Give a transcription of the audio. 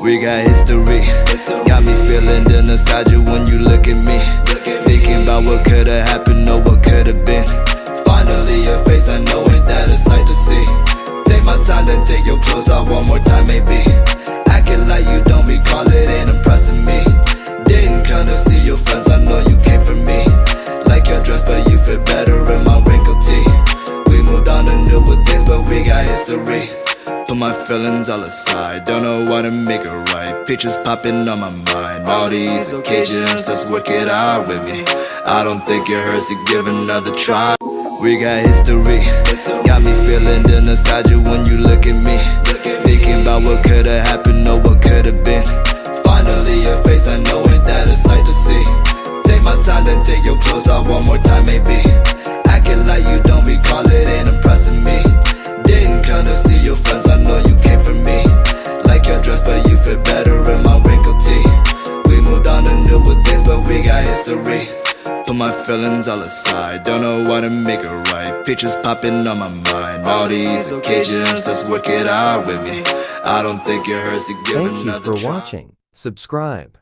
We got history, got me feeling the nostalgia when you look at me. Thinking about what could've happened or what could've been. Finally your face, I know ain't that a sight to see. Take my time, then take your clothes off one more time maybe. Acting like you don't recall it, ain't impressing me. Didn't come to see your friends, I know you came for me. Like your dress, but you fit better in my wrinkled tee. We moved on to newer things, but we got history. Put my feelings all aside, don't know what to make it right. Pictures popping on my mind, all these occasions, let's work it out with me. I don't think it hurts to give another try. We got history, got me feeling the nostalgia when you look at me. Thinking about what could've happened or what could've been. Finally your face, I know ain't that a sight to see. Take my time, then take your clothes off one more time maybe. Acting like you don't recall it, ain't impressing me. Didn't come to see your friends, I know you came for me. Like your dress, but you fit better in my wrinkled tee. We moved on to newer things, but we got history. Put my feelings all aside, don't know what to make it right. Pictures popping on my mind, all these occasions, let's work it out with me. I don't think it hurts to give another try. Thank you for watching. Subscribe.